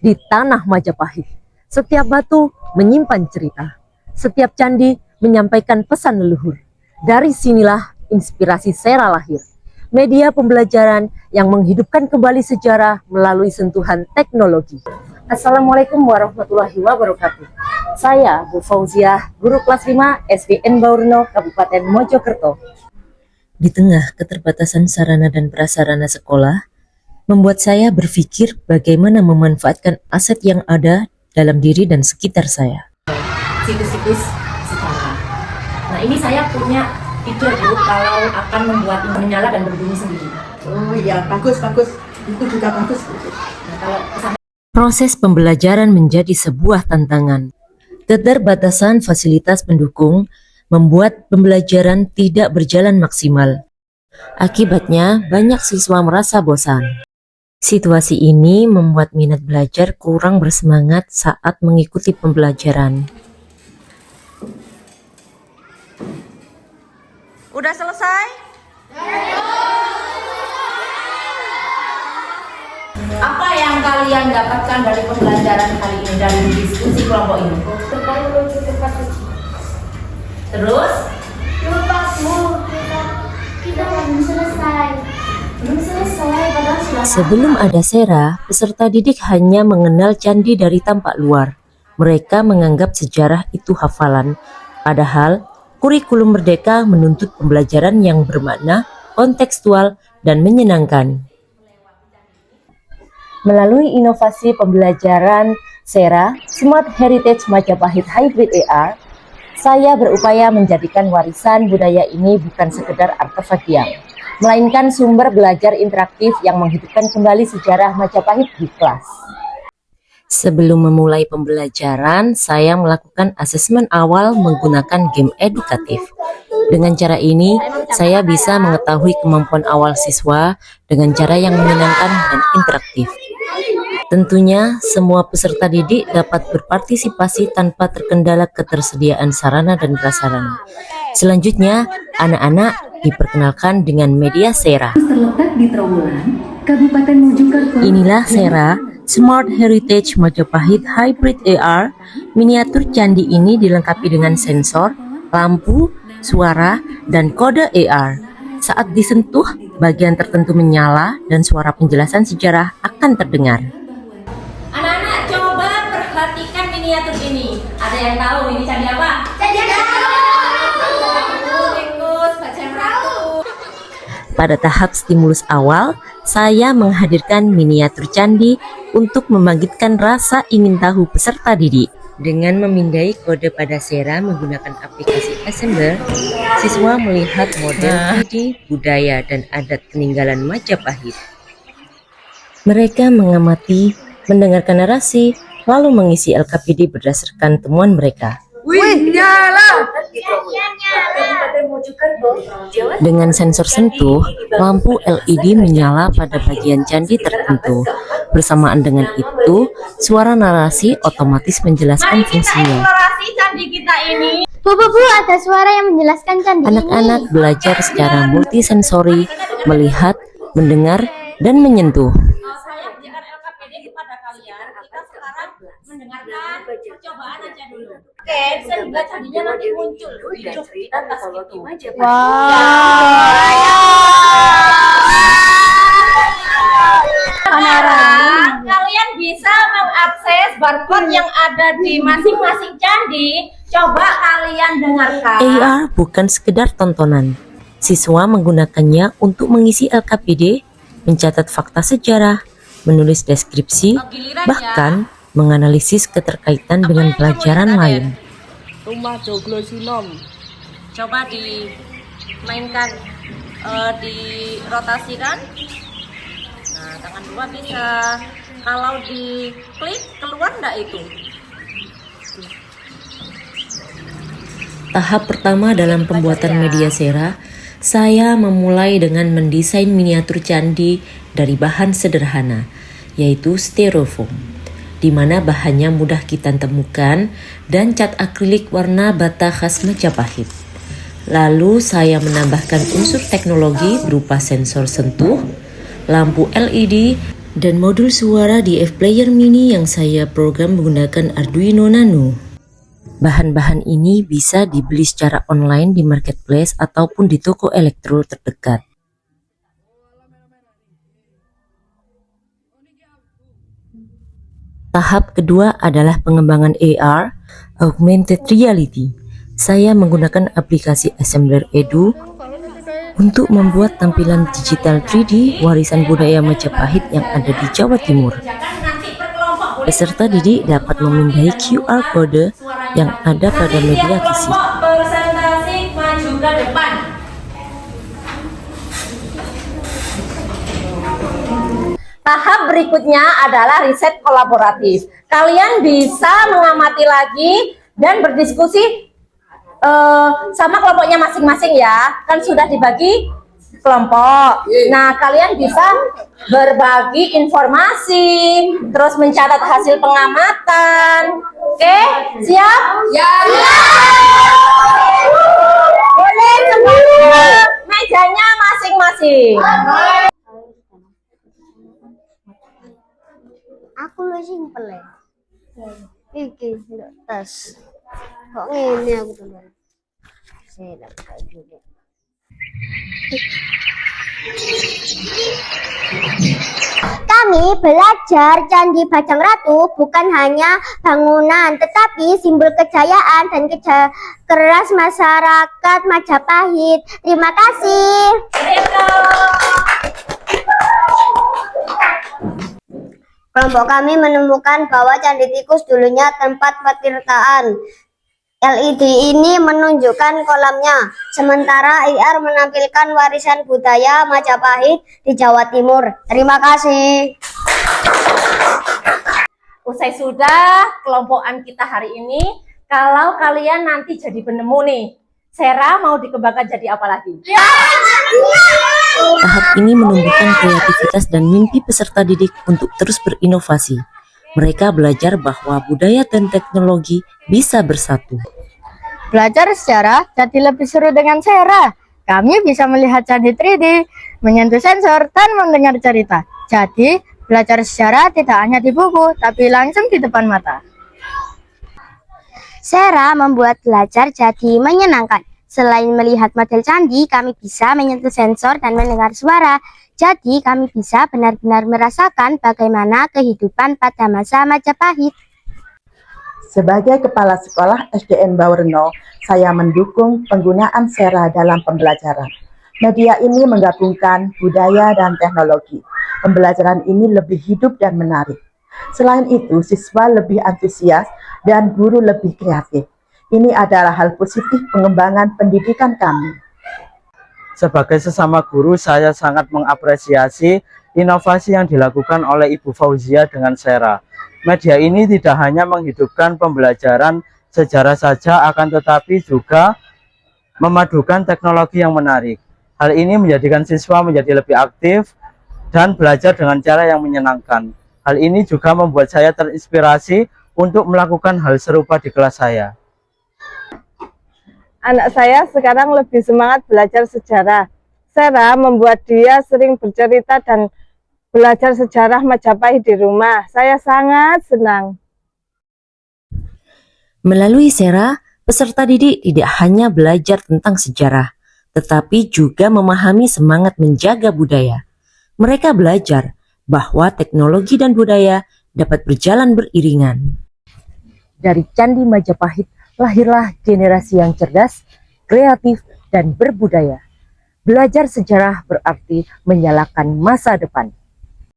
di tanah Majapahit. Setiap batu menyimpan cerita, setiap candi menyampaikan pesan leluhur. Dari sinilah inspirasi Sera lahir, media pembelajaran yang menghidupkan kembali sejarah melalui sentuhan teknologi. Assalamualaikum warahmatullahi wabarakatuh. Saya Bu Fauziah, guru kelas 5 SDN Baurno, Kabupaten Mojokerto. Di tengah keterbatasan sarana dan prasarana sekolah, membuat saya berpikir bagaimana memanfaatkan aset yang ada dalam diri dan sekitar saya. Situs-situs sejarah. Nah, ini saya punya ide Bu, kalau akan membuat menyala dan berbunyi sendiri. Oh iya, bagus. Itu juga bagus. Nah, kalau proses pembelajaran menjadi sebuah tantangan. Keterbatasan fasilitas pendukung membuat pembelajaran tidak berjalan maksimal. Akibatnya, banyak siswa merasa bosan. Situasi ini membuat minat belajar kurang bersemangat saat mengikuti pembelajaran. Udah selesai? Apa yang kalian dapatkan dari pembelajaran kali ini, dari diskusi kelompok ini? Terus? Kita belum selesai padahal sudah. Sebelum ada Sera, peserta didik hanya mengenal candi dari tampak luar. Mereka menganggap sejarah itu hafalan, padahal kurikulum Merdeka menuntut pembelajaran yang bermakna, kontekstual, dan menyenangkan. Melalui inovasi pembelajaran Sera, Smart Heritage Majapahit Hybrid AR, saya berupaya menjadikan warisan budaya ini bukan sekedar artefak melainkan sumber belajar interaktif yang menghidupkan kembali sejarah Majapahit di kelas. Sebelum memulai pembelajaran, saya melakukan asesmen awal menggunakan game edukatif. Dengan cara ini, saya bisa mengetahui kemampuan awal siswa dengan cara yang menyenangkan dan interaktif. Tentunya, semua peserta didik dapat berpartisipasi tanpa terkendala ketersediaan sarana dan prasarana. Selanjutnya, anak-anak diperkenalkan dengan media Sera. Terletak di Trawulan, Kabupaten Mojokerto. Inilah Sera, Smart Heritage Majapahit Hybrid AR. Miniatur candi ini dilengkapi dengan sensor, lampu, suara, dan kode AR. Saat disentuh, bagian tertentu menyala dan suara penjelasan sejarah akan terdengar. Anak-anak coba perhatikan miniatur ini. Ada yang tahu ini candi apa? Candi Ratu. Pada tahap stimulus awal, saya menghadirkan miniatur candi untuk membangkitkan rasa ingin tahu peserta didik. Dengan memindai kode pada Sera menggunakan aplikasi Assembler, siswa melihat model 3D budaya dan adat peninggalan Majapahit. Mereka mengamati, mendengarkan narasi, lalu mengisi LKPD berdasarkan temuan mereka. Wih, nyala! Dengan sensor sentuh, lampu LED menyala pada bagian candi tertentu. Bersamaan dengan itu, suara narasi otomatis menjelaskan fungsinya. Eksplorasi candi kita ini. Bu, ada suara yang menjelaskan candi Anak-anak belajar secara multisensori, melihat, mendengar, dan menyentuh. Saya berikan LKPD kepada kalian. Kita sekarang mendengarkan percobaan aja dulu. Oke, sehingga candinya nanti muncul di atas itu. Sekarang kalian bisa mengakses barcode yang ada di masing-masing candi. Coba kalian dengarkan. AR bukan sekedar tontonan. Siswa menggunakannya untuk mengisi LKPD, mencatat fakta sejarah, menulis deskripsi, bahkan menganalisis keterkaitan dengan pelajaran lain. Rumah Joglo Sinom. Coba dimainkan, dirotasikan. Nah, tangan dua bisa. Kalau diklik keluar enggak itu? Tahap pertama dalam pembuatan media Sera, saya memulai dengan mendesain miniatur candi dari bahan sederhana, yaitu styrofoam, di mana bahannya mudah kita temukan, dan cat akrilik warna bata khas Majapahit. Lalu saya menambahkan unsur teknologi berupa sensor sentuh, lampu LED, dan modul suara di F-Player Mini yang saya program menggunakan Arduino Nano. Bahan-bahan ini bisa dibeli secara online di marketplace ataupun di toko elektro terdekat. Tahap kedua adalah pengembangan AR, Augmented Reality. Saya menggunakan aplikasi Assembler Edu untuk membuat tampilan digital 3D warisan budaya Majapahit yang ada di Jawa Timur. Peserta didik dapat memindai QR code yang ada pada media fisik. Presentasi maju ke depan. Tahap berikutnya adalah riset kolaboratif. Kalian bisa mengamati lagi dan berdiskusi sama kelompoknya masing-masing ya. Kan sudah dibagi kelompok. Nah, kalian bisa berbagi informasi, terus mencatat hasil pengamatan. Oke, siap? Ya. Boleh kembali mejanya masing-masing. Aku lu simpel ya. Iki tas. Kok ngene aku tuh. Saya dapat juga. Kami belajar Candi Bajang Ratu bukan hanya bangunan, tetapi simbol kejayaan dan kerja keras masyarakat Majapahit. Terima kasih. Kelompok kami menemukan bahwa Candi Tikus dulunya tempat petirtaan. LED ini menunjukkan kolamnya, sementara IR menampilkan warisan budaya Majapahit di Jawa Timur. Terima kasih. Usai sudah kelompokan kita hari ini, kalau kalian nanti jadi penemu nih, Sera mau dikembangkan jadi apa lagi? Tahap ini menumbuhkan kreativitas dan mimpi peserta didik untuk terus berinovasi. Mereka belajar bahwa budaya dan teknologi bisa bersatu. Belajar sejarah jadi lebih seru dengan Sera. Kami bisa melihat candi 3D, menyentuh sensor, dan mendengar cerita. Jadi, belajar sejarah tidak hanya di buku, tapi langsung di depan mata. Sera membuat belajar jadi menyenangkan. Selain melihat model candi, kami bisa menyentuh sensor dan mendengar suara. Jadi, kami bisa benar-benar merasakan bagaimana kehidupan pada masa Majapahit. Sebagai Kepala Sekolah SDN Bawerno, saya mendukung penggunaan Sera dalam pembelajaran. Media ini menggabungkan budaya dan teknologi. Pembelajaran ini lebih hidup dan menarik. Selain itu, siswa lebih antusias dan guru lebih kreatif. Ini adalah hal positif pengembangan pendidikan kami. Sebagai sesama guru, saya sangat mengapresiasi inovasi yang dilakukan oleh Ibu Fauzia dengan Sera. Media ini tidak hanya menghidupkan pembelajaran sejarah saja, akan tetapi juga memadukan teknologi yang menarik. Hal ini menjadikan siswa menjadi lebih aktif dan belajar dengan cara yang menyenangkan. Hal ini juga membuat saya terinspirasi untuk melakukan hal serupa di kelas saya. Anak saya sekarang lebih semangat belajar sejarah. Sera membuat dia sering bercerita dan belajar sejarah Majapahit di rumah. Saya sangat senang. Melalui Sera, peserta didik tidak hanya belajar tentang sejarah, tetapi juga memahami semangat menjaga budaya. Mereka belajar bahwa teknologi dan budaya dapat berjalan beriringan. Dari Candi Majapahit lahirlah generasi yang cerdas, kreatif, dan berbudaya. Belajar sejarah berarti menyalakan masa depan.